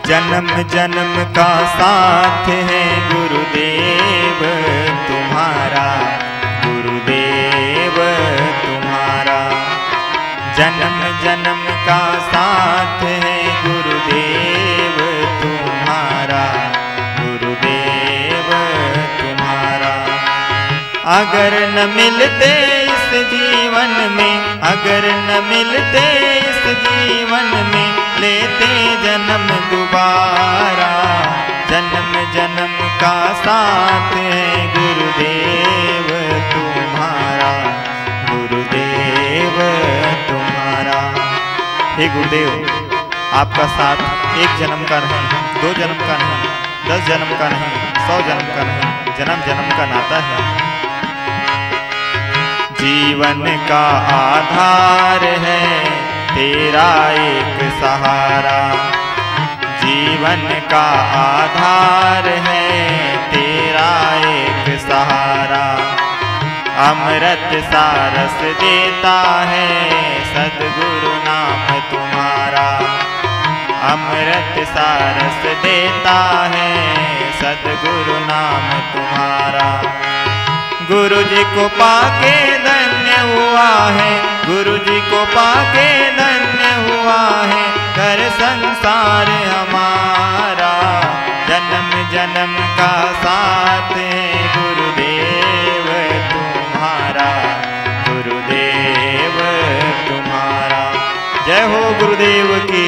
जन्म जन्म का साथ है गुरुदेव तुम्हारा, गुरुदेव तुम्हारा। जन्म जन्म का साथ है गुरुदेव तुम्हारा, गुरुदेव तुम्हारा। अगर न मिलते इस जीवन में, अगर न मिलते इस जीवन में, लेते जन्म दोबारा। जन्म जन्म का साथ है गुरुदेव तुम्हारा, गुरुदेव तुम्हारा। हे गुरुदेव, आपका साथ एक जन्म का नहीं, 2 जन्म का नहीं, 10 जन्म का नहीं, 100 जन्म का नहीं, जन्म जन्म का नाता है। जीवन का आधार है तेरा एक सहारा, जीवन का आधार है तेरा एक सहारा। अमृत सारस देता है सद्गुरु नाम तुम्हारा, अमृत सारस देता है सद्गुरु नाम तुम्हारा। गुरु जी को पाके धन्य हुआ है, गुरु जी को पाके धन्य हुआ है घर संसार हमारा। जन्म जन्म का साथ है गुरुदेव तुम्हारा, गुरुदेव तुम्हारा। जय हो गुरुदेव की।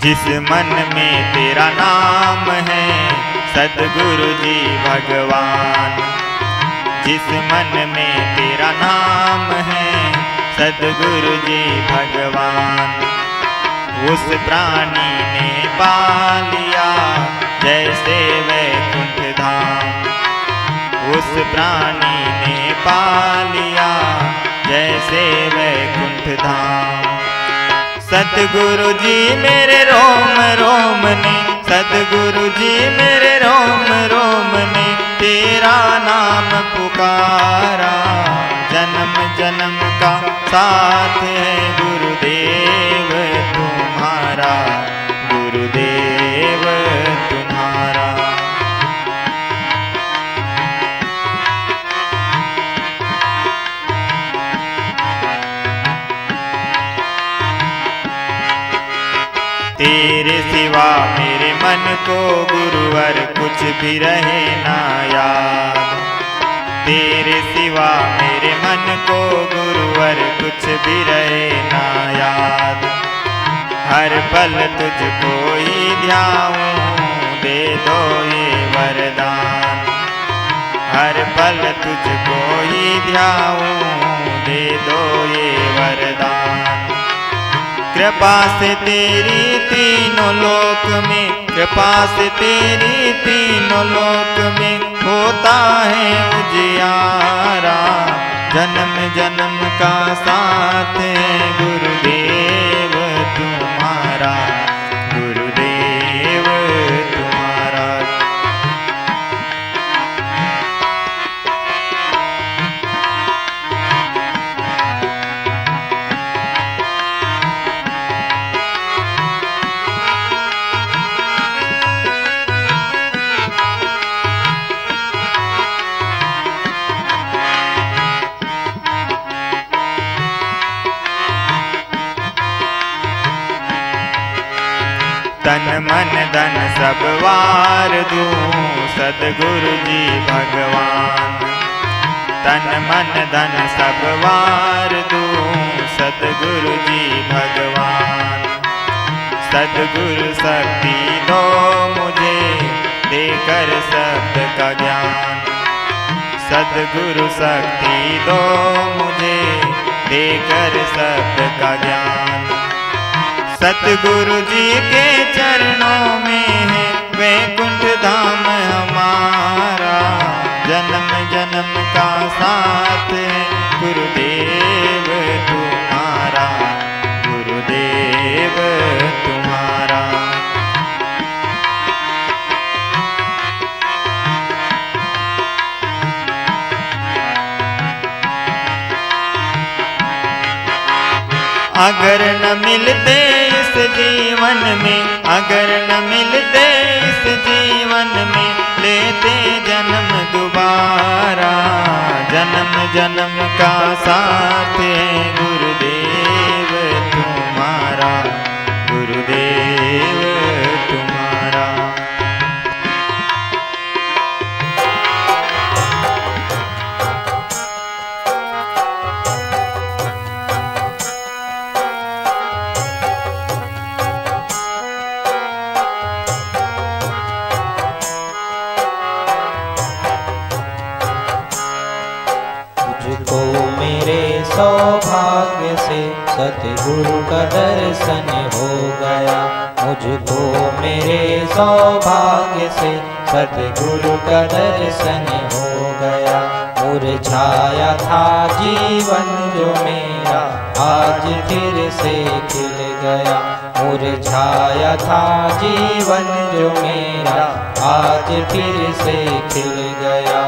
जिस मन में तेरा नाम है सद्गुरु जी भगवान, जिस मन में तेरा नाम है सद्गुरु जी भगवान। उस प्राणी ने पा लिया जैसे वैकुंठ धाम, उस प्राणी ने पा लिया जैसे वैकुंठ धाम। सतगुरु जी मेरे रोम रोम ने, सतगुरु जी मेरे रोम रोम ने तेरा नाम पुकारा। जन्म जन्म का साथ है गुरुदेव तुम्हारा, गुरुदेव तुम्हारा। तेरे सिवा मेरे मन को गुरुवर कुछ भी रहे ना याद, तेरे सिवा मेरे मन को गुरुवर कुछ भी रहे ना याद। हर पल तुझको ही ध्याऊं दे दो ये वरदान, हर पल तुझको ही ध्याऊं दे दो ये वरदान। कृपा से तेरी तीनों लोक में, कृपा से तेरी तीनों लोक में होता है उजियारा। जन्म जन्म का साथ है गुरुदेव तुम्हारा, गुरुदेव तुम्हारा। तन मन धन सब वार दूं सद्गुरु जी भगवान, तन मन धन सब वार दूं सद्गुरु जी भगवान। सद्गुरु शक्ति दो मुझे देकर शब्द का ज्ञान, सद्गुरु शक्ति दो मुझे देकर शब्द का ज्ञान। सतगुरु जी के चरणों में है वैकुंठ धाम हमारा। जन्म जन्म का साथ है गुरुदेव तुम्हारा, गुरुदेव तुम्हारा। अगर न मिलते इस जीवन में, अगर न मिलते इस जीवन में, लेते जन्म दोबारा। जन्म जन्म का साथ है गुरुदेव तुम्हारा, गुरुदेव तुम्हारा। सौभाग्य से सतगुरु का दर्शन हो गया। मुझको मेरे सौभाग्य से सतगुरु का दर्शन हो गया। मुरझाया था जीवन जो मेरा आज फिर से खिल गया। मुरझाया था जीवन जो मेरा आज फिर से खिल गया।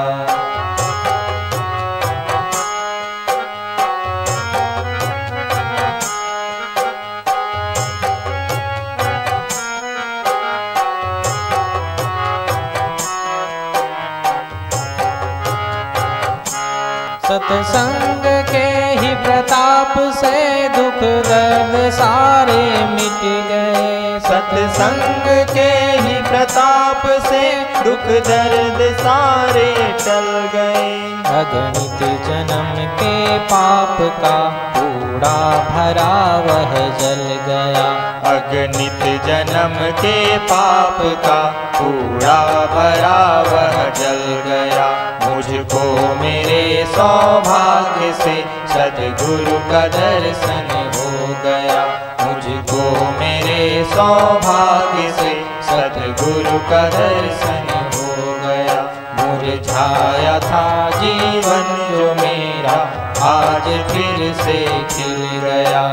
सत्संग के ही प्रताप से दुख दर्द सारे मिट गए। सत्संग के ही प्रताप से दुख दर्द सारे टल गए। अगणित जन्म के पाप का कूड़ा भरा वह जल गया। अगणित जन्म के पाप का कूड़ा भरा वह जल गया। मुझको मेरे सौभाग्य से सद्गुरु का दर्शन हो गया। मुझको मेरे सौभाग्य से सद्गुरु का दर्शन हो गया। मुरझाया था जीवन जो मेरा आज फिर से खिल गया।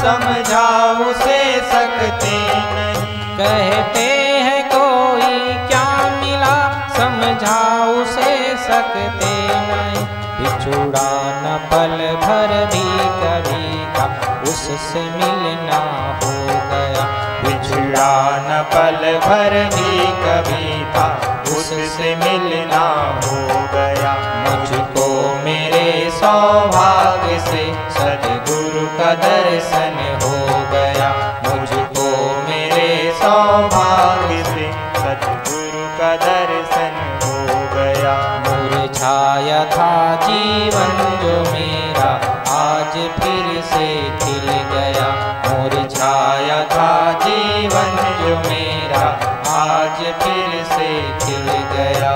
समझाओ से सकते नहीं। कहते हैं कोई क्या मिला समझाओ से सकते नहीं। बिछुड़ा न पल भर भी कभी का उससे मिलना हो गया। बिछुड़ा न पल भर भी कभी था उससे मिलना हो गया। मुझको मेरे सौभाग्य से सद्गुरु का दर्शन हो गया। मुझको मेरे सौभाग्य से सद्गुरु का दर्शन हो गया। मुरझाया था जीवन जो मेरा आज फिर से खिल गया। मुरझाया था जीवन जो मेरा आज फिर से खिल गया।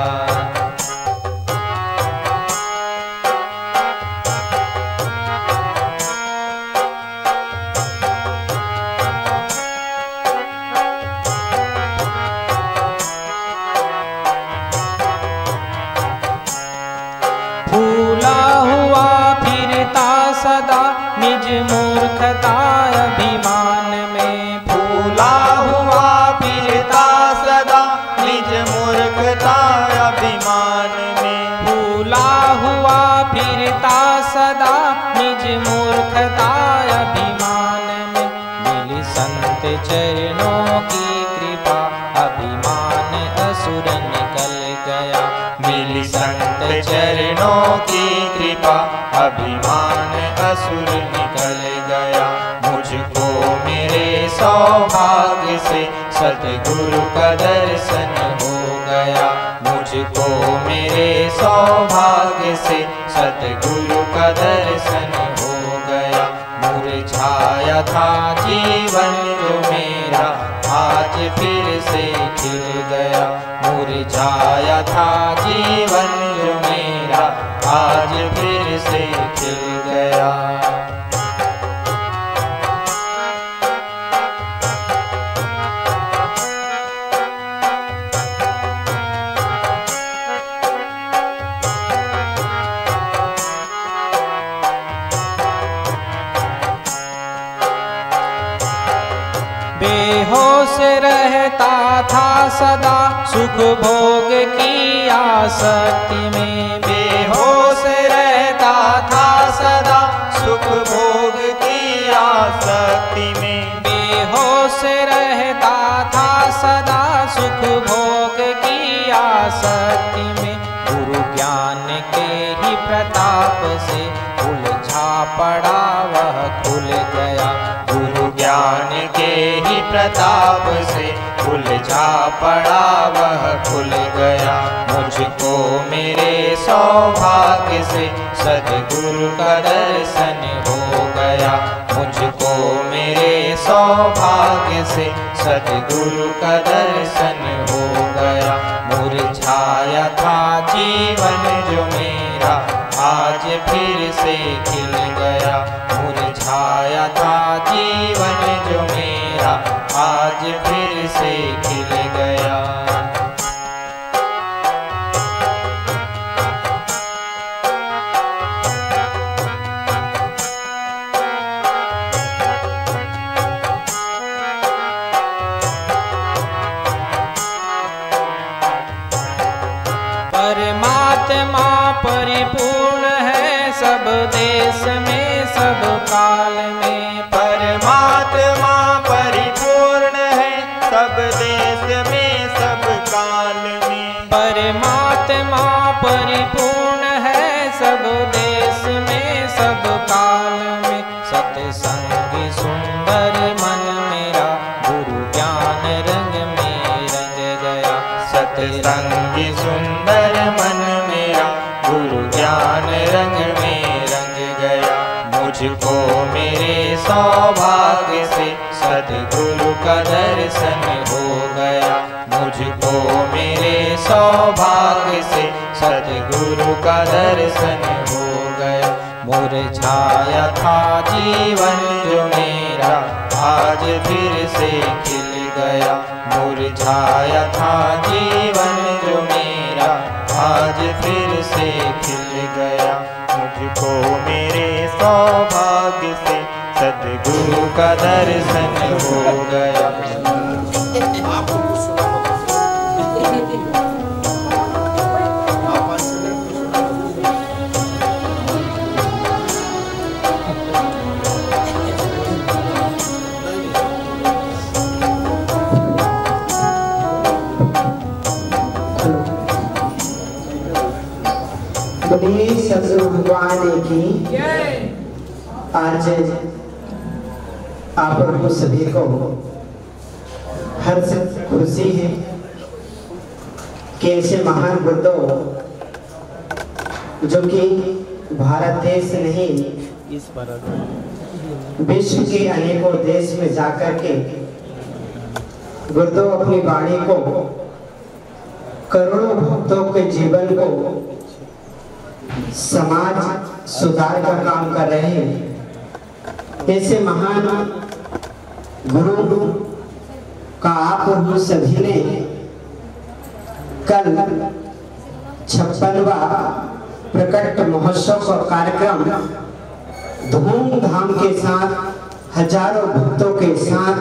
फूला हुआ फिरता सदा निज मूर्खता अभिमान में। फूला हुआ फिरता सदा निज मूर्ख चरणों की कृपा अभिमान असुर निकल गया। मुझको मेरे सौभाग्य से सतगुरु का दर्शन हो गया। मुझको मेरे सौभाग्य से सतगुरु का दर्शन हो गया। मुरझाया था जीवन जो मेरा आज फिर से खिल गया। मुरझाया था जीवन जो मेरा आज फिर से खिल गया। बेहोश रहता था सदा सुख भोग की आसक्ति में। बेहोश रहता था सदा सुख भोग की आसक्ति में। बेहोश रहता था सदा सुख भोग की आसक्ति में। गुरु ज्ञान के ही प्रताप से उलझा पड़ा वह खुल गया। गुरु ज्ञान के ही प्रताप से उलझा पड़ा वह खुल गया। मुझको मेरे सौभाग्य से सद्गुरु का दर्शन हो गया। मुझको मेरे सौभाग्य से सद्गुरु का दर्शन हो गया। मुरझाया था जीवन जो मेरा आज फिर से खिल गया। मुरझाया था जीवन जो मेरा आज फिर से खिल गया। परमात्मा परिपूर्ण है सब देश में सब काल में। परमात्मा परिपूर्ण है सब देश में सब काल में। परमात्मा परिपूर्ण है सब देश में सब काल में। सत्संग सुंदर मन मेरा गुरु ज्ञान रंग में रंग गया। सत्संग सुंदर मन मेरा गुरु ज्ञान रंग में रंग गया। मुझको मेरे सौभाग्य से सद्गुरु का दर्शन हो गया। मुझको मेरे सौभाग्य से सद्गुरु का दर्शन हो गया। मुरझाया था जीवन जो मेरा आज फिर से खिल गया। मुरझाया था जीवन जो मेरा आज फिर से खिल गया। मुझको मेरे सौभाग्य से सद्गुरु का दर्शन हो गया। बोलिए सदगुरु भगवान की। आज आप लोगों सभी को हर्ष खुशी है कि ऐसे महान बुद्धों जो कि भारत देश नहीं विश्व के अनेकों देश में जाकर के गुरुदेव अपनी वाणी को करोड़ों भक्तों के जीवन को समाज सुधार का काम कर रहे हैं। ऐसे महान गुरु का आप और सभी ने कल 56वां प्रकट महोत्सव का कार्यक्रम धूमधाम के साथ हजारों भक्तों के साथ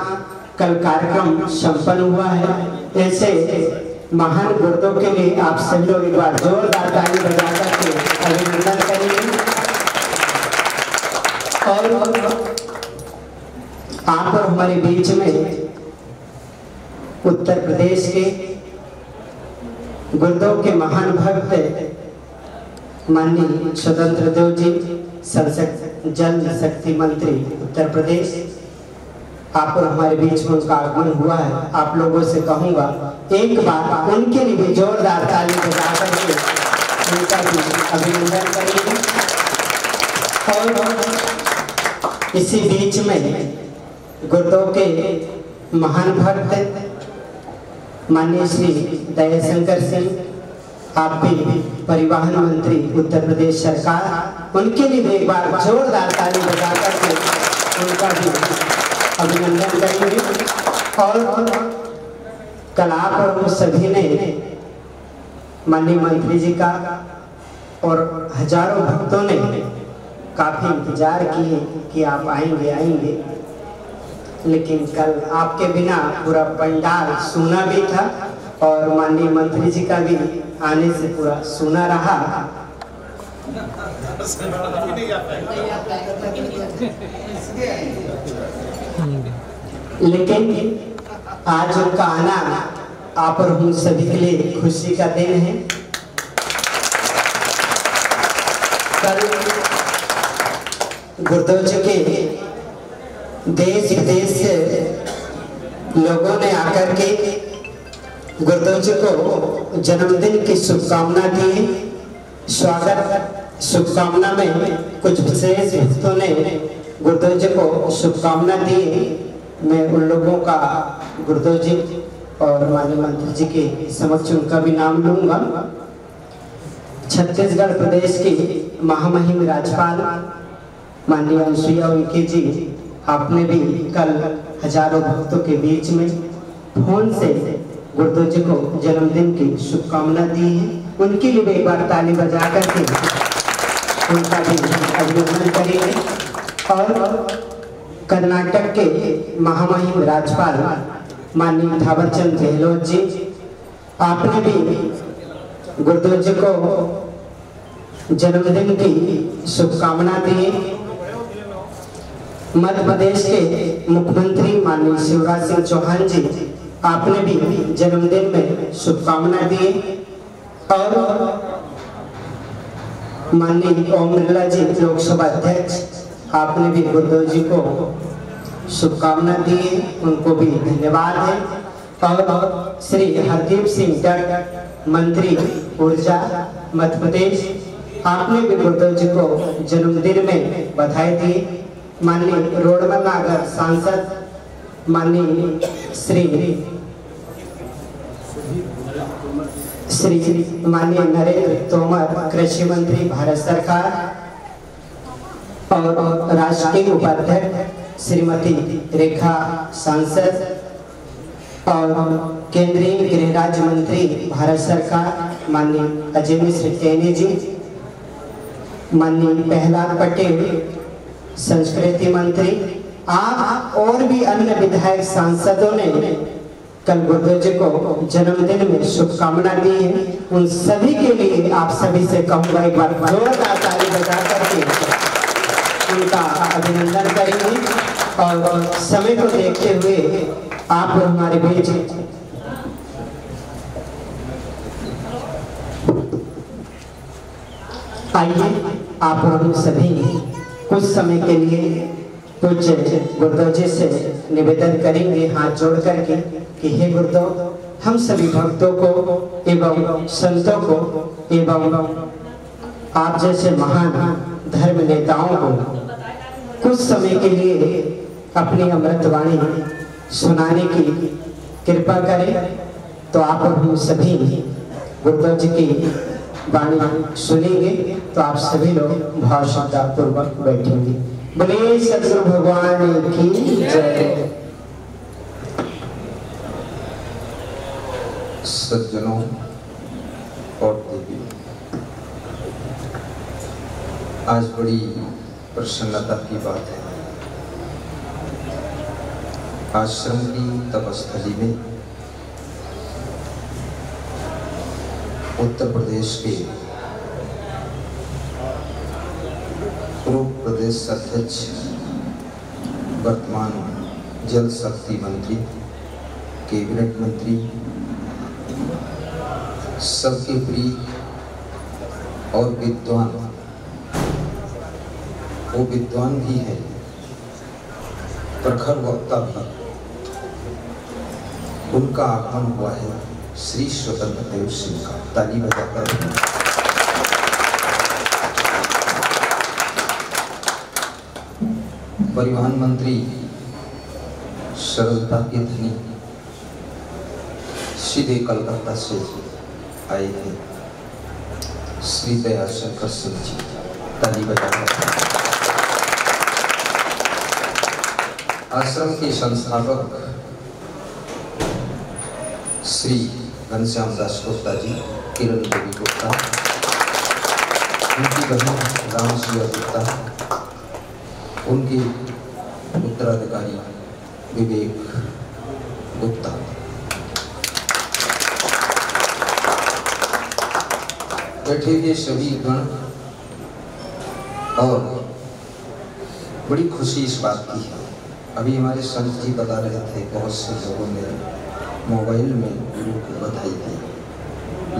कल कार्यक्रम संपन्न हुआ है। ऐसे महान गुरुओं के लिए आप सभी लोग एक बार जोरदार ताली बजाकर के अभिनंदन करेंगे। और आप और हमारे बीच में उत्तर प्रदेश के गुरुदेव के महान भक्त माननीय स्वतंत्र देव जी, जल शक्ति मंत्री उत्तर प्रदेश, आप और हमारे बीच में उनका आगमन हुआ है। आप लोगों से कहूंगा एक बार उनके लिए भी जोरदार ताली बजा करके उनका भी अभिनंदन करेंगे। और इसी बीच में गुरुदेव के महान भक्त माननीय श्री दयाशंकर सिंह, आप भी परिवहन मंत्री उत्तर प्रदेश सरकार, उनके लिए भी एक बार जोरदार ताली बजा करके उनका भी अभिनंदन करेंगे। और कल आप और हम सभी ने माननीय मंत्री जी का और हजारों भक्तों ने काफी इंतजार किए कि आप आएंगे, लेकिन कल आपके बिना पूरा पंडाल सूना भी था और माननीय मंत्री जी का भी आने से पूरा सूना रहा। लेकिन आज उनका आना आप और हम सभी के लिए खुशी का दिन है। कल गुरुदेव जी के देश विदेश से लोगों ने आकर के गुरुदेव जी को जन्मदिन की शुभकामना दी। स्वागत शुभकामना में कुछ विशेष भक्तों ने गुरुदेव जी को शुभकामना दी। मैं उन लोगों का गुरुदेव जी और माननीय मंत्री जी के समक्ष उनका भी नाम लूंगा। छत्तीसगढ़ प्रदेश की महामहिम राज्यपाल माननीय अनुसुईया उइके जी, आपने भी कल हजारों भक्तों के बीच में फोन से गुरुदेव जी को जन्मदिन की शुभकामना दी है। उनके लिए एक बार ताली बजा करके उनका भी अभिनंदन करेंगे। और कर्नाटक के महामहिम राज्यपाल माननीय थावर चंद गहलोत जी, आपने भी गुरुदेव जी को जन्मदिन की शुभकामना दी। मध्य प्रदेश के मुख्यमंत्री माननीय शिवराज सिंह चौहान जी, आपने भी जन्मदिन में शुभकामना दी। और माननीय ओम बिरला जी लोकसभा अध्यक्ष, आपने भी गुरुदेव जी को शुभकामना दी, उनको भी धन्यवाद है। और श्री हरदीप सिंह डग मंत्री ऊर्जा मध्य प्रदेश, आपने भी गुरुदेव जी को जन्मदिन में बधाई दी। माननीय रोडमल नागर सांसद माननीय श्री माननीय नरेंद्र तोमर कृषि मंत्री भारत सरकार, और राष्ट्रीय उपाध्यक्ष श्रीमती रेखा सांसद, और केंद्रीय गृह राज्य मंत्री भारत सरकार माननीय अजय मिश्र टेनी जी, माननीय प्रहलाद पटेल संस्कृति मंत्री, आप और भी अन्य विधायक सांसदों ने कल गुरुदेव जी को जन्मदिन में शुभकामना दी है। उन सभी के लिए आप सभी से कहूंगा एक बार जोरदार ताली बजा करके उनका अभिनंदन करेंगे। और समय को देखते हुए आप हमारे बीच आइए, आप हम सभी कुछ समय के लिए पूज्य गुरुदेव जी से निवेदन करेंगे हाथ जोड़ करके कि हे गुरुदेव, हम सभी भक्तों को एवं संतों को एवं आप जैसे महान धर्म नेताओं को कुछ समय के लिए अपनी अमृत वाणी सुनाने की कृपा करें। तो आप और हम सभी गुरुदेव जी की वाणी सुनेंगे, तो आप सभी लोग भाव श्रद्धा पूर्वक बैठेंगे। बोले सद्गुरु भगवान की जय। सज्जनों और देवी, आज बड़ी प्रसन्नता की बात है। आश्रम की तपस्थली में उत्तर प्रदेश के पूर्व प्रदेश अध्यक्ष, वर्तमान जल शक्ति मंत्री, कैबिनेट मंत्री, सबके प्रिय और विद्वान, वो विद्वान भी है, प्रखर वक्ता भी। उनका आगमन हुआ है श्री स्वतंत्र देव सिंह का। ताली बजाकर परिवहन मंत्री, सरलता के धनी, सीधे कलकत्ता से आए हैं श्री दयाशंकर सिंह जी। ताली बजाकर आश्रम के संस्थापक श्री घनश्याम दास गुप्ता जी, किरण देवी गुप्ता, उनकी बहन रामसिंह गुप्ता, उनके उत्तराधिकारी विवेक गुप्ता, बैठे हुए सभी गण। और बड़ी खुशी इस बात की है, अभी हमारे संत जी बता रहे थे, बहुत से लोगों ने मोबाइल में गुरु को बधाई दी,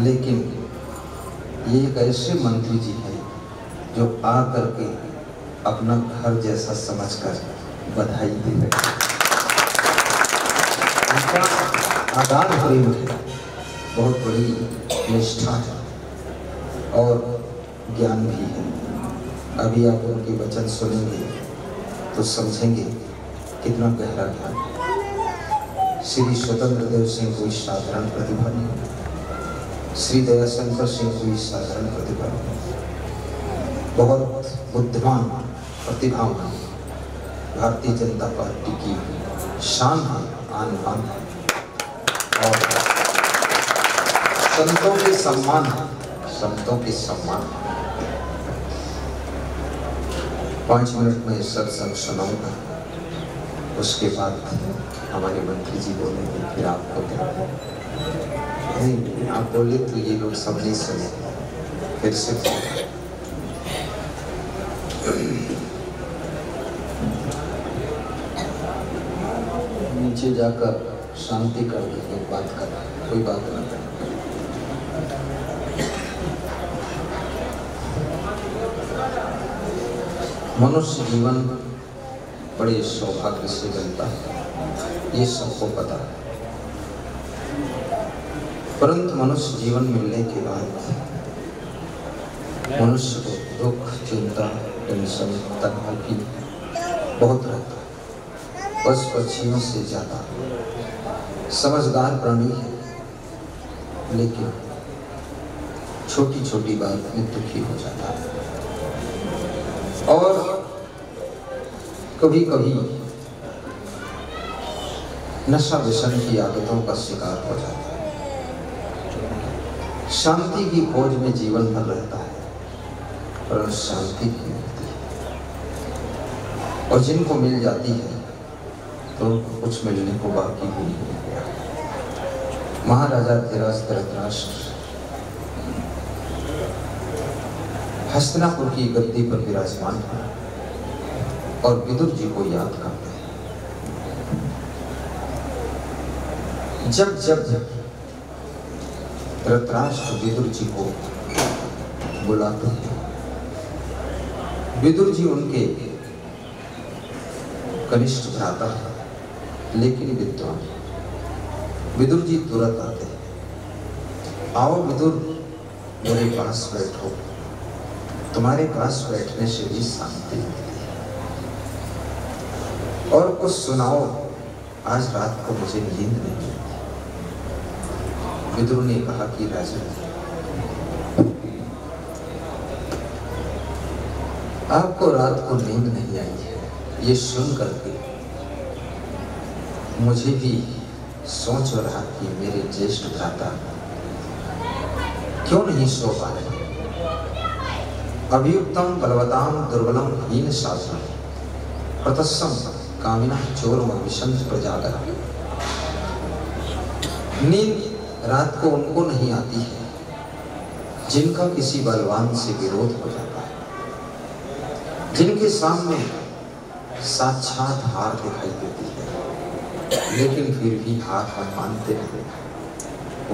लेकिन ये एक ऐसे मंत्री जी हैं जो आ करके अपना घर जैसा समझकर बधाई दे रहे। उनका आदान प्रेम है, बहुत बड़ी निष्ठा है और ज्ञान भी है। अभी आप उनके वचन सुनेंगे तो समझेंगे कितना गहरा ज्ञान। श्री स्वतंत्र देव सिंह कोई साधारण प्रतिभा नहीं, श्री दयाशंकर सिंह कोई साधारण प्रतिभा नहीं, बहुत बुद्धिमान प्रतिभावान भारतीय जनता पार्टी की शान है, आन बान है और संतों के सम्मान है, संतों के सम्मान। 5 मिनट में सत्संग सुनाऊंगा, उसके बाद हमारे मंत्री जी बोलेंगे, फिर आपको क्या नहीं, आप बोले तो ये लोग सब नहीं सुने, फिर से नीचे जाकर शांति कर देंगे, बात कर, कोई बात नहीं कर। मनुष्य जीवन बड़े सौभाग्य से बनता है, ये सबको पता है, परंतु मनुष्य जीवन मिलने के बाद मनुष्य को दुख, चिंता, टेंशन, तनाव भी बहुत रहता है। पशु पक्षियों से ज्यादा समझदार प्राणी है, लेकिन छोटी छोटी बात में दुखी हो जाता है और कभी कभी नशा व्यसन की आदतों का शिकार हो जाता है। शांति की खोज में जीवन भर रहता है, पर शांति नहीं मिलती और जिनको मिल जाती है तो उनको कुछ मिलने को बाकी भी नहीं मिल गया। महाराजा धृतराष्ट्र हस्तिनापुर की गद्दी पर विराजमान है और विदुर जी को याद करते हैं। जब जब धृतराष्ट्र विदुर जी को बुलाते हैं, विदुर जी उनके कनिष्ठ भ्राता है, लेकिन विद्वान। विदुर जी तुरंत आते हैं, आओ विदुर मेरे पास बैठो, तुम्हारे पास बैठने से भी शांति मिलती है और कुछ सुनाओ, आज रात को मुझे नींद नहीं मिलती। विदुर ने कहा कि राजा, आपको रात को नींद नहीं आई है, ये सुन करके मुझे भी सोच रहा कि मेरे ज्येष्ठ भ्राता क्यों नहीं सो पा रहे। अभियुक्तम बलवताम दुर्बलम हीन शासनम प्रतस्सम कामिना चोरम विशंत प्रजागर। नींद रात को उनको नहीं आती है जिनका किसी बलवान से विरोध हो जाता है, जिनके सामने साक्षात हार दिखाई देती है, लेकिन फिर भी हार मानते रहे,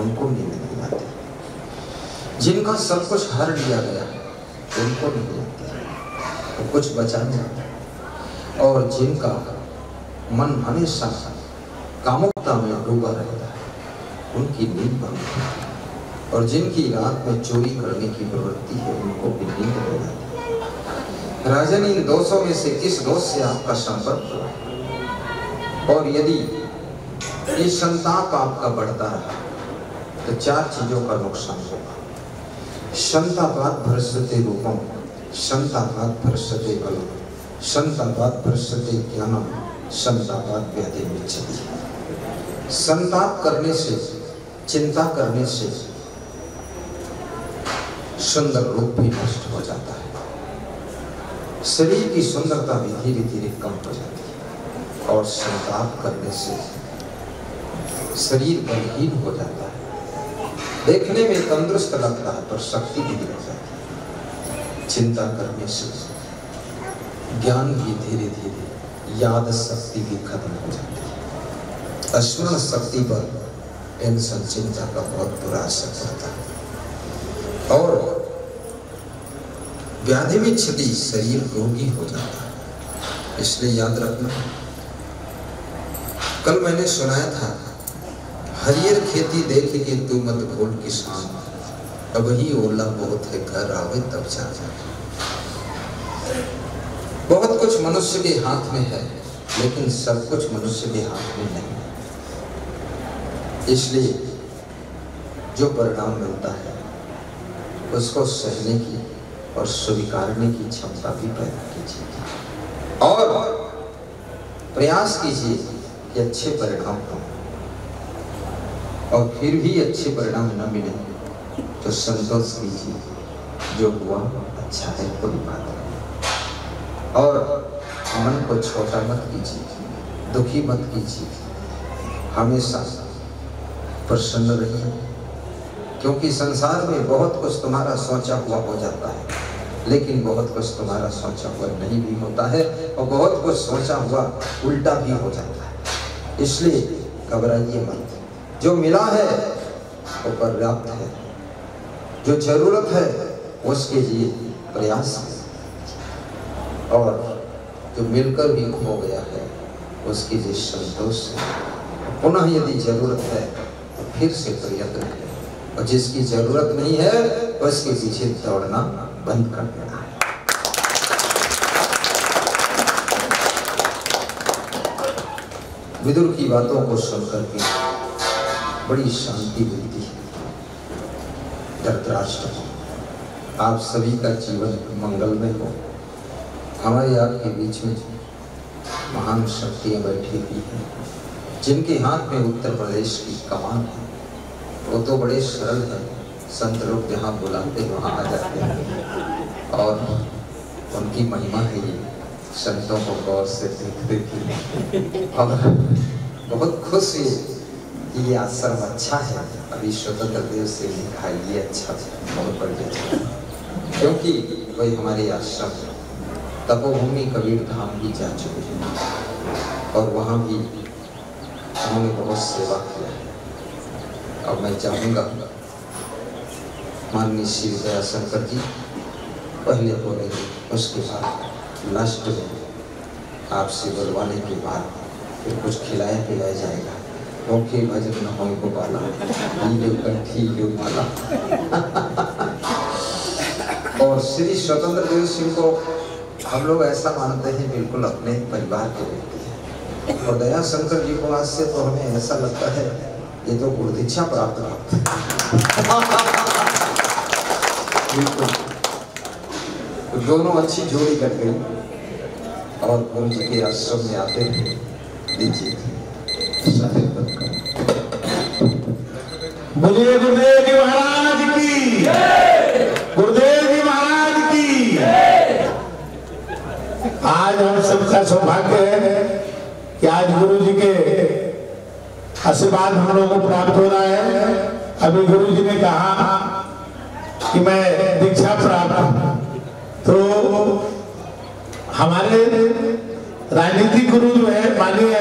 उनको नींद नहीं आती। जिनका सब कुछ हर लिया गया उनको नहीं लगती, तो कुछ बचा नहीं। और जिनका मन हमेशा कामुकता में डूबा रहता है उनकी नींद भंग होती है, और जिनकी रात में चोरी करने की प्रवृत्ति है उनको भी नींद हो जाती है। राजन, इन दोषों में से किस दोष से आपका संपर्क हुआ? और यदि ये संताप आपका बढ़ता रहा तो 4 चीजों का नुकसान होगा। संतापात भ्रष्यते रूपम, संतापात भ्रष्यते बलम, संतापात भ्रष्यते ज्ञानम, संतापात व्याधि विच्छति। संताप करने से, चिंता करने से सुंदर रूप भी नष्ट हो जाता है, शरीर की सुंदरता भी धीरे धीरे कम हो जाती है, और संताप करने से शरीर बलहीन हो जाता है, देखने में तंदुरुस्त लगता है पर शक्ति भी गिर जाती है। चिंता करने से ज्ञान भी धीरे धीरे, याद शक्ति भी खत्म हो जाती है, स्मरण शक्ति पर टेंशन, चिंता का बहुत बुरा असर पड़ता है, और व्याधि में क्षति, शरीर रोगी हो जाता है। इसलिए याद रखना, कल मैंने सुनाया था, हरियर खेती देख के तू मत भूल किसान, अब ही ओला बहुत है घर आवे तब जा। बहुत कुछ मनुष्य के हाथ में है, लेकिन सब कुछ मनुष्य के हाथ में नहीं है। इसलिए जो परिणाम मिलता है उसको सहने की और स्वीकारने की क्षमता भी पैदा कीजिए, और प्रयास कीजिए कि अच्छे परिणाम हो, और फिर भी अच्छे परिणाम न मिले तो संतोष कीजिए, जो हुआ अच्छा है, कोई बात नहीं। और मन को छोटा मत कीजिए, दुखी मत कीजिए, हमेशा प्रसन्न रहिए, क्योंकि संसार में बहुत कुछ तुम्हारा सोचा हुआ हो जाता है, लेकिन बहुत कुछ तुम्हारा सोचा हुआ नहीं भी होता है, और बहुत कुछ सोचा हुआ उल्टा भी हो जाता है। इसलिए घबराइए मत, जो मिला है वो पर्याप्त है, जो जरूरत है उसके लिए प्रयास है, और जो मिलकर भी खो गया है उसके लिए संतोष है। पुनः यदि जरूरत है तो फिर से प्रयत्न है, और जिसकी जरूरत नहीं है उसके पीछे दौड़ना बंद कर देना है। विदुर की बातों को सुनकर के बड़ी शांति मिलती है। धृतराष्ट्र, आप सभी का जीवन मंगलमय हो। हमारे आपके बीच में महान शक्तियां बैठी हुई हैं, जिनके हाथ में उत्तर प्रदेश की कमान है, वो तो बड़े सरल है, संत लोग जहाँ बुलाते हैं वहाँ आ जाते हैं, और उनकी महिमा है ये, संतों को गौर से देखते थे, और बहुत खुश है कि ये आश्रम अच्छा है। अभी स्वतंत्र देव से लिखा ये अच्छा बहुत बढ़िया, क्योंकि वही हमारे आश्रम तपोभूमि कबीर धाम भी जा चुके हैं, और वहाँ भी उन्होंने बहुत सेवा किया है। अब मैं चाहूँगा माननीय श्री दया शंकर जी पहले बोलेंगे, उसके बाद लास्ट में आपसे बुलवाने के बाद फिर कुछ खिलाया पिलाया जाएगा। ओके भजन न हो गोपाला, कंठी माला। और श्री स्वतंत्र देव सिंह को हम लोग ऐसा मानते हैं बिल्कुल अपने परिवार के व्यक्ति हैं, और दया शंकर जी को आज से तो हमें ऐसा लगता है ये तो गुरुदीक्षा प्राप्त बिल्कुल। तो दोनों अच्छी जोड़ी कर गई, और गुरु जी के आश्रम में आते हैं। दीजिए बोलिए गुरुदेव जी महाराज की, गुरुदेव जी महाराज की। आज हम सबका सौभाग्य है कि आज गुरु जी के आशीर्वाद हम लोगों को प्राप्त हो रहा है। अभी गुरु जी ने कहा कि मैं दीक्षा प्राप्त हूं, तो हमारे राजनीतिक गुरु जो है माननीय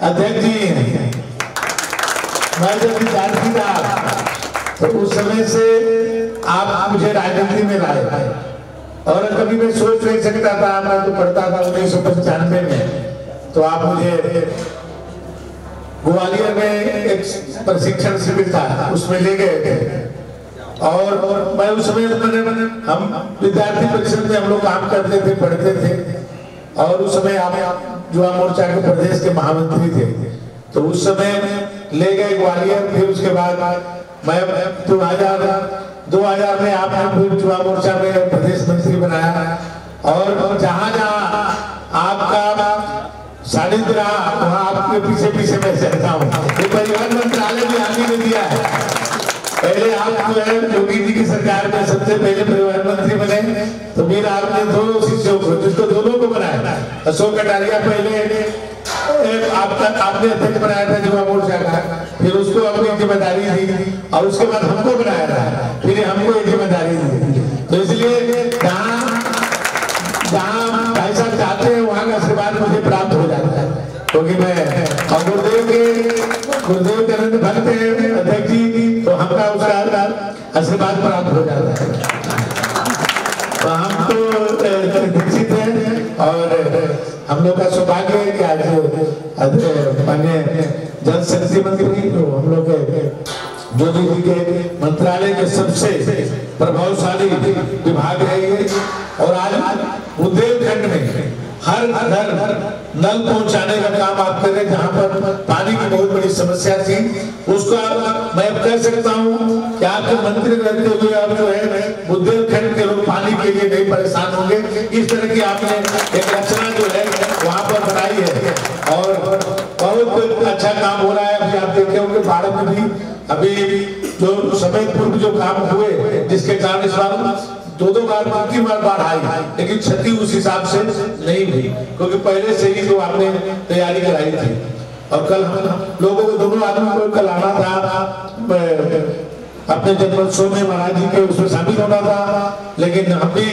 अध्यक्ष जी हैं। मैं जब विद्यार्थी था तो उस समय से आप मुझे राजनीति में लाए और कभी मैं सोच नहीं सकता था। मैं तो पढ़ता था 1995 में, तो आप मुझे ग्वालियर में एक प्रशिक्षण शिविर था उसमें ले गए थे और मैं उस समय हम विद्यार्थी परिषद में हम लोग काम करते थे, पढ़ते थे और उस समय आप युवा मोर्चा के प्रदेश के महामंत्री थे। तो उस समय ले गए ग्वालियर। फिर उसके बाद मैं 2000 में आपने युवा मोर्चा में प्रदेश मंत्री बनाया और जहाँ जहाँ आपका सानिध्य रहा वहाँ आपके पीछे पीछे मैं चलता हूँ। ये परिवहन मंत्रालय भी आने में दिया है। पहले आप जो है योगी जी की सरकार में सबसे पहले परिवहन मंत्री बने, तो फिर आपने दोनों शिष्यों को, जिसको दोनों को बनाया, अशोक कटारिया पहले आपने अध्यक्ष बनाया था युवा मोर्चा का, फिर उसको अपनी जिम्मेदारी दी और उसके बाद हमको बनाया था, फिर हमको ये जिम्मेदारी दी। तो इसलिए जहाँ भाई साहब चाहते हैं वहाँ का आशीर्वाद मुझे प्राप्त हो जाता है, क्योंकि मैं और गुरुदेव के अनंत भक्त हैं अध्यक्ष जी, तो हमका उसका आशीर्वाद प्राप्त हो जाता है। तो हम तो दीक्षित हैं और हम लोग का सौभाग्य है कि आज माननीय जल शक्ति मंत्री तो हम लोग के योगी जी के मंत्रालय के सबसे प्रभावशाली विभाग है ये। और आज बुंदेलखंड में हर घर नल पहुंचाने का काम आप कर रहे हैं। जहाँ पर पानी की बहुत बड़ी समस्या थी उसको मैं कह सकता हूँ कि आपके मंत्री रहते हुए आप जो है बुंदेलखंड के लोग पानी के लिए नहीं परेशान होंगे। इस तरह की आपने एक रचना जो है वहाँ पर बनाई है और बहुत अच्छा काम हो रहा है। अभी आप देखे होंगे भारत में भी अभी जो समय पूर्व जो काम हुए जिसके कारण इस बार दो बार बाढ़ आई, लेकिन क्षति उस हिसाब से नहीं हुई क्योंकि पहले से ही जो आपने तैयारी कराई थी। और कल हम लोगों को दोनों आदमी को कल आना था अपने जन्मोत्सव में महाराज जी के उसमें शामिल होना था, लेकिन हम भी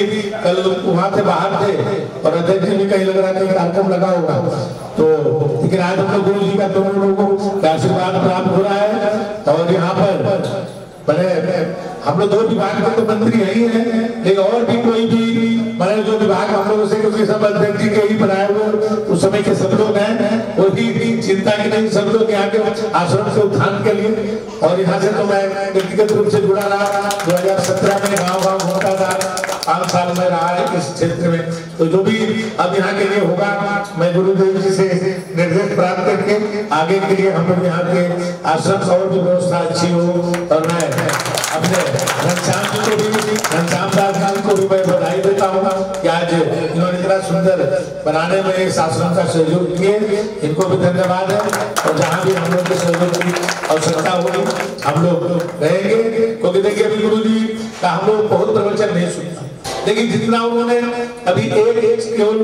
कल वहां से बाहर थे और अध्यक्ष जी कहीं लग रहा था कार्यक्रम लगा होगा। तो लेकिन आज हम लोग गुरु जी का दोनों लोगों का आशीर्वाद प्राप्त हो रहा है। और यहाँ पर हम लोग दो विभाग के तो मंत्री ही हैं, लेकिन और भी कोई भी मैंने जो विभाग हम लोगों से क्योंकि सब अध्यक्ष जी के ही बनाए हुए उस समय के सब लोग हैं, वही चिंता की नहीं, सब लोग यहाँ के आश्रम से उत्थान के लिए। और यहाँ से तो मैं व्यक्तिगत रूप से जुड़ा रहा, 2017 में गाँव होता था, 5 साल में रहा है इस क्षेत्र में। तो जो भी अब यहाँ के लिए होगा मैं गुरुदेव जी से निर्देश प्राप्त करके आगे के लिए हम लोग यहाँ के आश्रम और भी व्यवस्था अच्छी हो। और मैं अपने घनश्याम दास जी को भी मैं बधाई देता हूँ कि आज इन्होंने इतना सुंदर बनाने में इस आश्रम का सहयोग किए, इनको भी धन्यवाद है। और जहाँ भी हम लोग के सहयोग की आवश्यकता होगी हम लोग रहेंगे, क्योंकि देखिए अभी गुरु जी का हम लोग बहुत प्रवचन नहीं सुनता, लेकिन जितना उन्होंने अभी एक केवल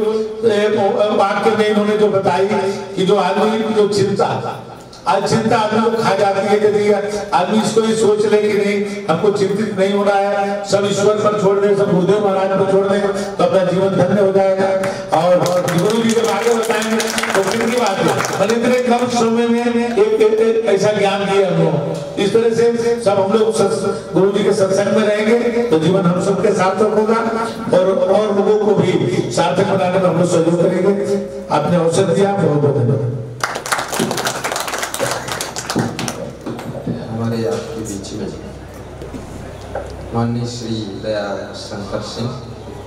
वाक्य में इन्होंने जो बताई कि जो आदमी की जो चिंता आज चिंता आदमी को खा जाती है, यदि आदमी इसको ही सोच ले कि नहीं हमको चिंतित नहीं होना है, सब ईश्वर पर छोड़ दे, सब गुरुदेव महाराज पर छोड़ दे तो अपना जीवन धन्य हो जाएगा। और गुरु जी जब आगे बताएंगे तो फिर की बात है इतने कम समय में एक ऐसा ज्ञान दिया हम लोग। इस तरह से सब हम लोग गुरु जी के सत्संग में रहेंगे तो जीवन हम सबके सार्थक होगा और लोगों को भी सार्थक बनाने में हम लोग सहयोग करेंगे। आपने अवसर दिया, बहुत बहुत धन्यवाद। हमारे आपके बीच में माननीय श्री दया शंकर सिंह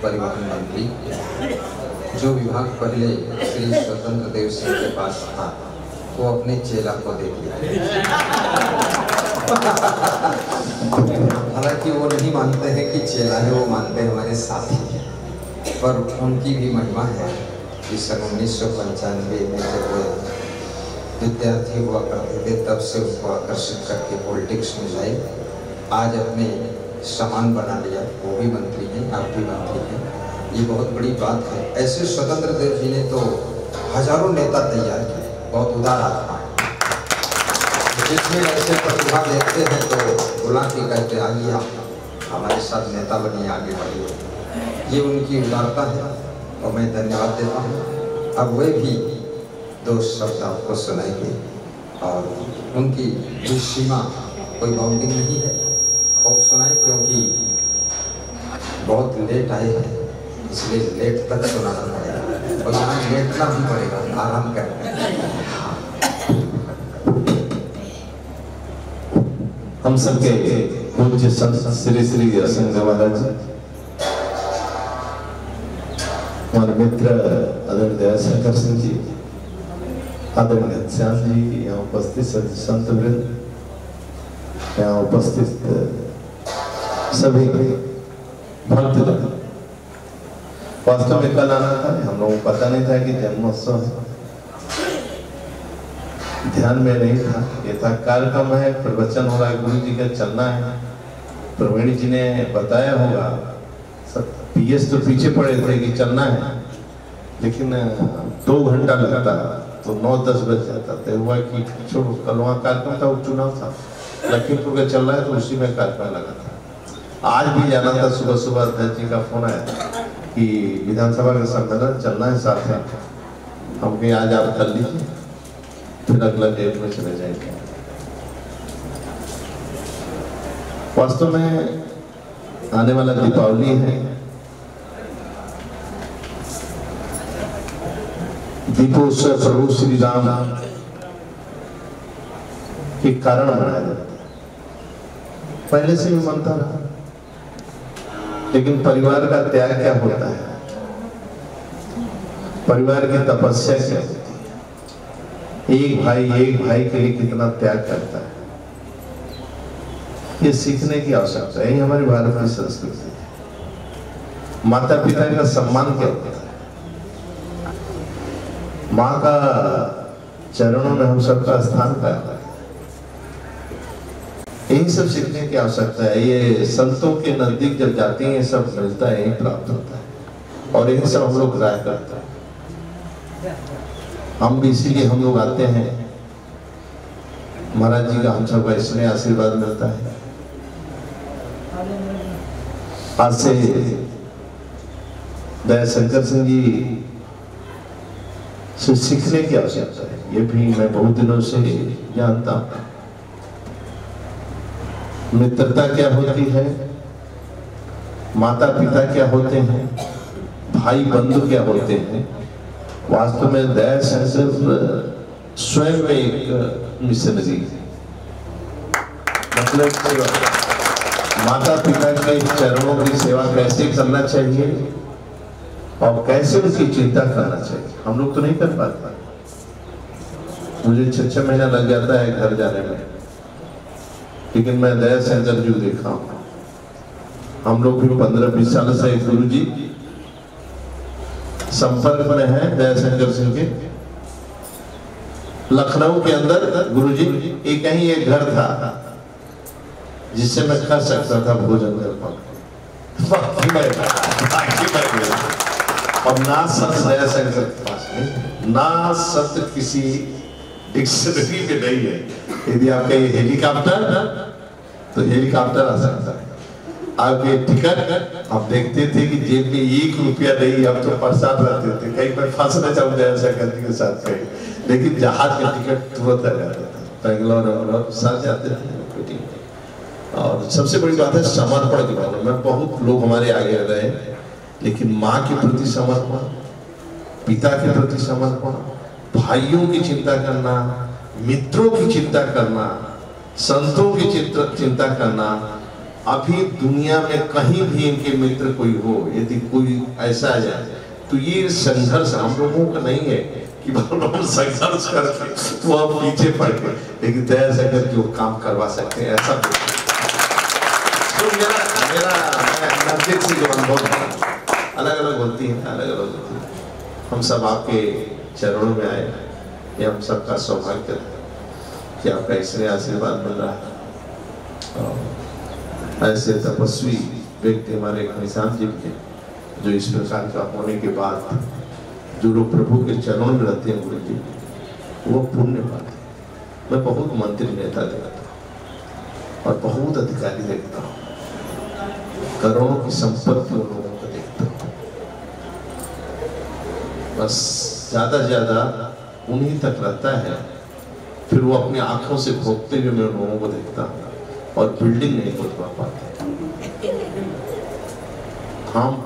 परिवहन मंत्री, जो विभाग पहले श्री स्वतंत्र देव सिंह के पास था वो अपने चेला को दे दिया। हालांकि वो नहीं मानते हैं कि चेला है, वो मानते हैं हमारे साथी हैं, पर उनकी भी महिमा है कि सन 1995 में जब वो विद्यार्थी हुआ करते थे तब से उनको आकर्षित करके पॉलिटिक्स में लाए, आज अपने समान बना लिया। वो भी मंत्री हैं, आप भी मंत्री हैं, ये बहुत बड़ी बात है। ऐसे स्वतंत्र देव जी ने तो हजारों नेता तैयार किए, बहुत उदार आत्मा है। जिसमें ऐसे प्रतिभा देखते हैं तो बुला के कहते आइए आप हमारे साथ नेता बनिए, आगे बढ़िए। ये उनकी उदारता है और मैं धन्यवाद देता हूँ। अब वे भी 2 शब्द आपको सुनाएंगे और उनकी भी सीमा कोई बाउंडिंग नहीं है। बहुत लेट आए हैं, इसलिए लेट तक सुनाना पड़ेगा और यहाँ लेटना भी पड़ेगा, आराम करना। हम सबके पूज्य संत श्री श्री असंग महाराज, हमारे मित्र आदरणीय दयाशंकर सिंह जी, आदरणीय श्याम जी, यहाँ उपस्थित संत वृंद, यहाँ उपस्थित सभी भक्त, वास्तव में कल आना था, हम लोगों को पता नहीं था कि जन्मोत्सव है, ध्यान में नहीं था। ये था कार्यक्रम है, प्रवचन हो रहा है, गुरु जी का चलना है। प्रवीण जी ने बताया होगा, सब पीएस तो पीछे पड़े थे कि चलना है, लेकिन 2 घंटा लगता तो 9-10 बज जाता था। हुआ कि छोड़ो, कल वहाँ कार्यक्रम था, उपचुनाव था, लखीमपुर का चल रहा है तो उसी में कार्यक्रम लगा था। आज भी जाना था, सुबह सुबह अध्यक्ष जी का फोन आया कि विधानसभा का सम्मेलन चलना है साथ में, हम कहीं आज आप कर लीजिए, फिर अगला डेट में चले जाएंगे। वास्तव में आने वाला दीपावली है, दीपोत्सव प्रभु श्री राम के कारण मनाया जाता है। पहले से भी मनता रहा, लेकिन परिवार का त्याग क्या होता है, परिवार की तपस्या क्या होती है, एक भाई के लिए कितना त्याग करता है, ये सीखने की आवश्यकता है। यही हमारी भारत की संस्कृति है। माता पिता का सम्मान क्या होता है, माँ का चरणों में हम सबका स्थान पाया, यही सब सीखने की आवश्यकता है। ये संतों के नजदीक जब जाते हैं, सब मिलता है, यही प्राप्त होता है, और यही सब हम लोग ग्रहण करते हैं। हम भी इसीलिए हम लोग आते हैं, महाराज जी का हम सबका इसमें आशीर्वाद मिलता है। आज से दयाशंकर सिंह जी से सीखने की आवश्यकता है, ये भी मैं बहुत दिनों से जानता हूं। मित्रता क्या होती है, माता पिता क्या होते हैं, भाई बंधु क्या होते हैं। वास्तव में दयाशंकर स्वयं में एक मिशनरी है, मतलब माता पिता के चरणों की सेवा कैसे करना चाहिए और कैसे उनकी चिंता करना चाहिए, हम लोग तो नहीं कर पाते। मुझे 6 महीना लग जाता है घर जाने में, लेकिन मैं दयाशंकर जी देखा हूं। हम लोग भी 15-20 साल से गुरु जी संपर्क में है दयाशंकर सिंह के। लखनऊ के अंदर गुरु जी एक कहीं एक घर था जिससे मैं खा सकता था भोजन कर और ना सत्य दयाशंकर के पास नहीं, ना सत्य किसी डिक्शनरी में नहीं है। यदि आप कहीं हेलीकॉप्टर तो हेलीकॉप्टर आ सकता है, आपके टिकट आप देखते थे कि जेब में 1 रुपया नहीं, अब तो परेशान रहते थे, कहीं मैं फंसना चाहूँ दयाशंकर जी के साथ कहीं, लेकिन जहाज का टिकट तुरंत आ जाता था, बेंगलोर और साथ जाते थे। और सबसे बड़ी बात है समर्पण की भावना में, बहुत लोग हमारे आगे रहे, लेकिन माँ के प्रति समर्पण, पिता के प्रति समर्पण, भाइयों की चिंता करना, मित्रों की चिंता करना, संतों की चिंता करना। अभी दुनिया में कहीं भी इनके मित्र कोई हो, यदि कोई ऐसा आ जाए तो ये संघर्ष हम लोगों का नहीं है कि हम संघर्ष करके वो आप पीछे पड़ गए, लेकिन दयाशंकर जो काम करवा सकते हैं ऐसा। तो मेरा जो अनुभव अलग अलग होती है, अलग अलग होती है। हम सब आपके चरणों में आए, ये हम सबका सौभाग्य है कि आपका इसलिए आशीर्वाद मिल रहा है। ऐसे तपस्वी व्यक्ति हमारे घनश्याम जी के, जो इस प्रकार का होने के बाद जो लोग प्रभु के चरणों में रहते हैं गुरु जी, वो पुण्य पाते हैं। मैं बहुत मंत्री नेता देखता हूँ और बहुत अधिकारी देखता हूँ, करोड़ों की संपत्ति उन लोगों को देखता हूँ, बस ज्यादा से ज्यादा उन्हीं तक रहता है, फिर वो अपनी आंखों से भोगते हुए मैं उन लोगों को देखता हूँ और बिल्डिंग नहीं बनवा पाते। हम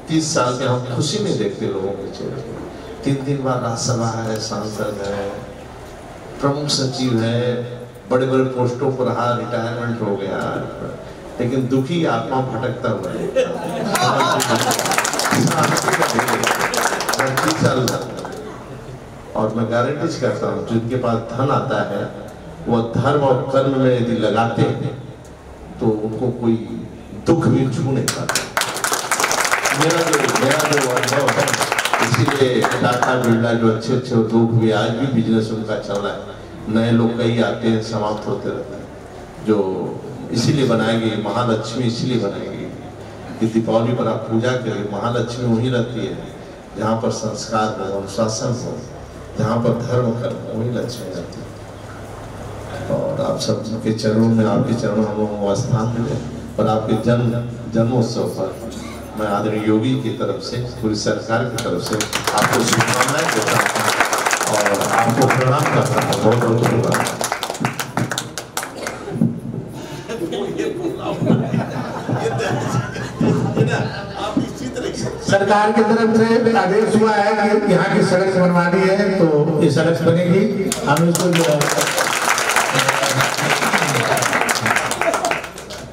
30 साल के हम खुशी में देखते लोगों के चेहरे पे। 3 बार राज्यसभा है, सांसद है, प्रमुख सचिव है, बड़े बड़े पोस्टों पर रहा, रिटायरमेंट हो गया, लेकिन दुखी आत्मा भटकता हुआ है। और मैं गारंटी करता हूँ जिनके पास धन आता है वो धर्म और कर्म में यदि लगाते हैं तो उनको कोई दुख भी छू नहीं पाता। मेरा जो अनुभव है, इसीलिए टाटा बिरला जो अच्छे लोग भी आज भी बिजनेस उनका चल रहा है, नए लोग कई आते हैं, समाप्त होते रहते हैं। जो इसीलिए बनाई गई महालक्ष्मी, इसीलिए बनाई गई कि दीपावली पर आप पूजा करिए। महालक्ष्मी वही रहती है जहाँ पर संस्कार हो, अनुशासन हो, जहाँ पर धर्म कर्म, वही लक्ष्मी रहती है। और आप सब के चरणों में, आपके चरणों हम लोगों को स्थान मिले और आपके जन्मोत्सव पर मैं आदरणीय योगी की तरफ से, पूरी सरकार की तरफ से आपको शुभकामनाएं देता हूँ और आपको प्रणाम करता हूँ। बहुत बहुत धन्यवाद। सरकार की तरफ से आदेश हुआ है कि यहाँ की सड़क बनवानी है, तो ये सड़क बनेगी। हम इसको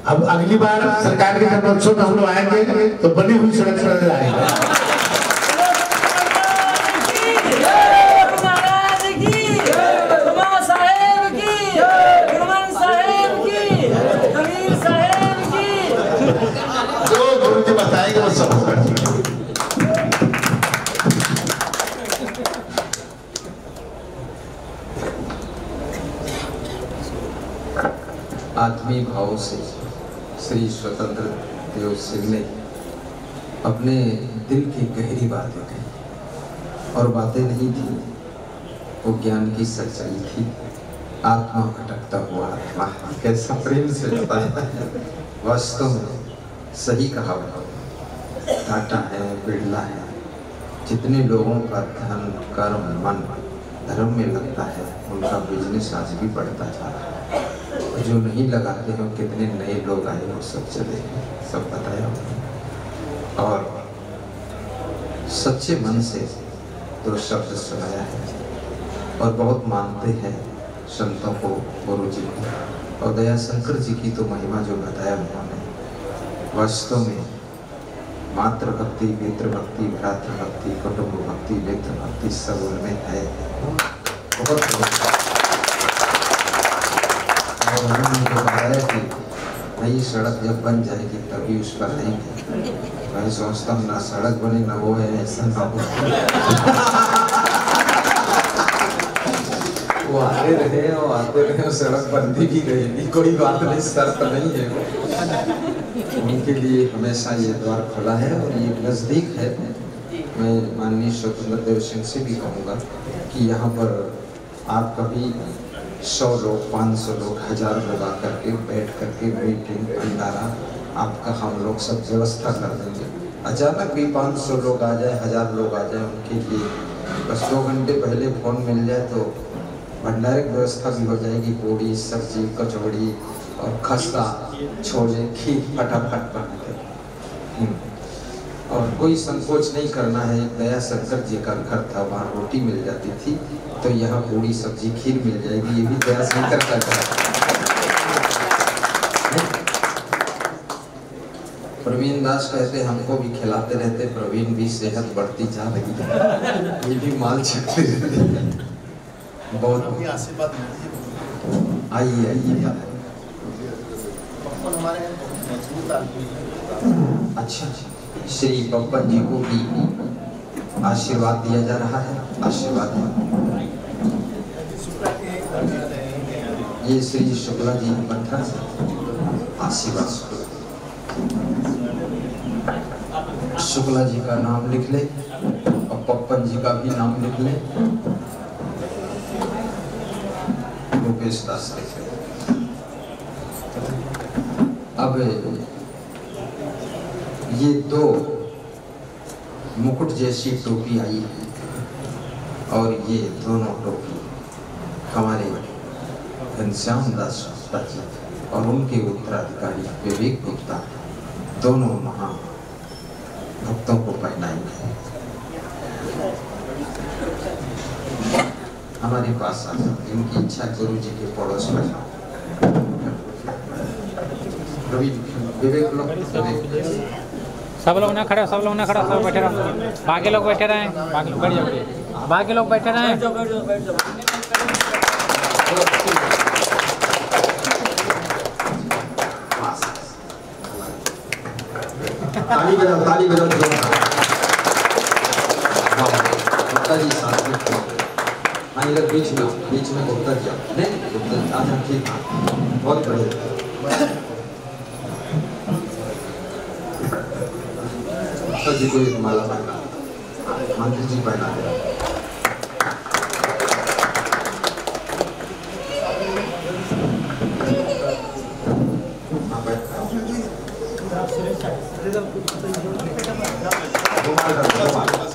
अब अगली बार सरकार के जन्मोत्सव में हम लोग आएंगे तो बनी हुई सड़क पर आएंगे। बताएंगे वो सब होगा। आत्मीय भाव से श्री स्वतंत्र देव सिंह ने अपने दिल की गहरी बातें कही और बातें नहीं थी, वो ज्ञान की सच्चाई थी। आत्मा भटकता हुआ आत्मा कैसा प्रेम से बताया। वास्तव में सही कहा, टाटा है, बिरला है, जितने लोगों का धन कर्म मन धर्म में लगता है उनका बिजनेस आज भी बढ़ता जा रहा है। जो नहीं लगाते हैं कितने नए लोग आए वो सब चले, सब बताया। और सच्चे मन से तो शब्द सुनाया है और बहुत मानते हैं संतों को, गुरु जी को। और दया शंकर जी की तो महिमा जो बताया उन्होंने, वास्तव में मातृ भक्ति, पितृ भक्ति, भ्रातृ भक्ति, कुटुंब भक्ति, मित्र भक्ति सब उनमें है। बहुत और उन्होंने जो बताया कि नई सड़क जब बन जाएगी तभी उस पर रहेंगे। मैं सोचता हूँ ना सड़क बने ना वो है, ऐसा ना हो। वो आते रहे और आते रहे, सड़क बनती भी रहेगी, कोई बात नहीं, शर्त नहीं है। उनके लिए हमेशा ये द्वार खुला है और ये नज़दीक है। मैं माननीय स्वतंत्र देव सिंह से भी कहूँगा कि यहाँ पर आप कभी 100 लोग, 500 लोग, 1000 लोग आकर के बैठ करके मीटिंग भंडारा आपका हम लोग सब व्यवस्था कर देंगे। अचानक भी 500 लोग आ जाए, 1000 लोग आ जाए, उनके लिए बस 2 घंटे पहले फ़ोन मिल जाए तो भंडारे की व्यवस्था भी हो जाएगी। पूड़ी, सब्जी, कचौड़ी और खस्ता, छोले, खीर फटाफट बना के। और कोई संकोच नहीं करना है। दया शंकर जी का घर था, वहाँ रोटी मिल जाती थी, तो यहाँ पूरी सब्जी खीर मिल जाएगी। ये भी दया शंकर का घर। प्रवीण दास कहते हमको भी खिलाते रहते, प्रवीण भी सेहत बढ़ती जा रही है, ये भी माल छकते रहते। बहुत आशीर्वाद आइए आइए। अच्छा, श्री पप्पन जी को भी आशीर्वाद दिया जा रहा है। आशीर्वाद ये श्री शुक्ला जी पत्थर आशीर्वाद। शुक्ला जी का नाम लिख ले और पप्पन जी का भी नाम लिख ले, रूपेश दास लिख ले। अब ये 2 मुकुट जैसी टोपी आई है और ये दोनों टोपी हमारे घनश्याम दास जी और उनके उत्तराधिकारी विवेक गुप्ता, दोनों भक्तों को पहनाएंगे। हमारे पास इनकी इच्छा गुरु जी के पड़ोस में विवेक लोग सब लोग ना खड़े, सब लोग ना खड़ा, सब बैठे रहो, बाकी लोग बैठे रहे, बाकी लोग बैठ जाओ, बाकी लोग बैठे रहे। ताली बजाओ, ताली बजाओ जोरदार। गुप्ता जी साथ में, हाँ इधर बीच में गुप्ता जी नहीं, गुप्ता जी आज हम ठीक, बहुत बढ़िया। गुप्ता जी को एक माला पहना, मंत्री जी पहना दे।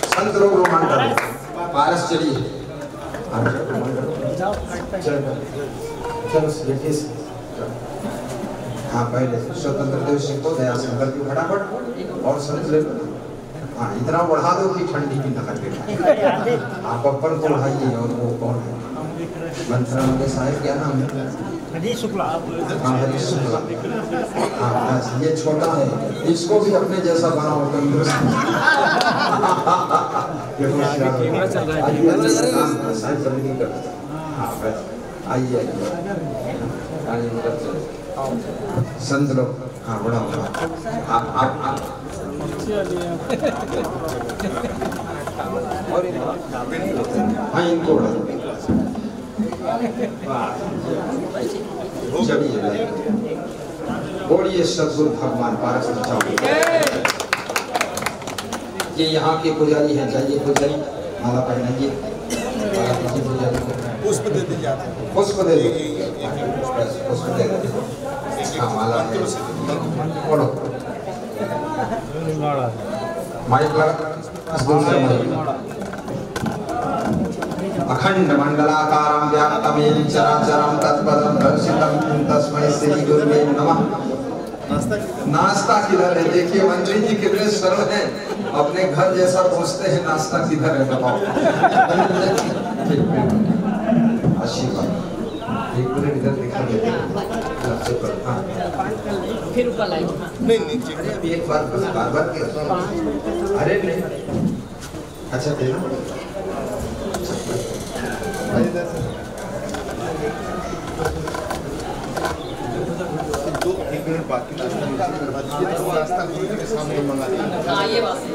संत लोग रोमान करो, पारस चलिए। चलो देखिए, हाँ पहले स्वतंत्र देव सिंह को दया शंकर की फटाफट और संत ले। हाँ इतना बढ़ा दो कि ठंडी भी न लगे। आप अपन को उठाइए। और वो कौन है? मंत्रालय साहिब क्या नाम है? हरी शुक्ला। हाँ हरी शुक्ला। हाँ बस ये छोटा है, इसको भी अपने जैसा बनाओ तंदुरुस्त। आइए संत लोग, हाँ बड़ा बड़ा आप हाँ इनको चलिए बोलिए सदगुरु भगवान पारस। ये यहाँ के पुजारी हैं, जाइए पुजारी माला पहनाइए, पुष्प दे दीजिए, पुष्प दे दीजिए, पुष्प दे दीजिए। हाँ माला है, बोलो माइक लगा। अखंड मंडलाकारं व्याप्तमेन चराचरं तत्पदं दर्शितं तस्मै श्री गुरुवे नमः। नाश्ता किधर है? देखिए मंत्री जी कितने सरल हैं, अपने घर जैसा पूछते हैं नाश्ता किधर है बताओ। आशीर्वाद एक मिनट इधर दिखा देते हैं फिर ऊपर लाइए। नहीं एक बार बस बार के अरे नहीं अच्छा देना दो एक मिनट बाकी रास्ता गुरु जी के सामने मंगा दिया। हाँ ये बात है।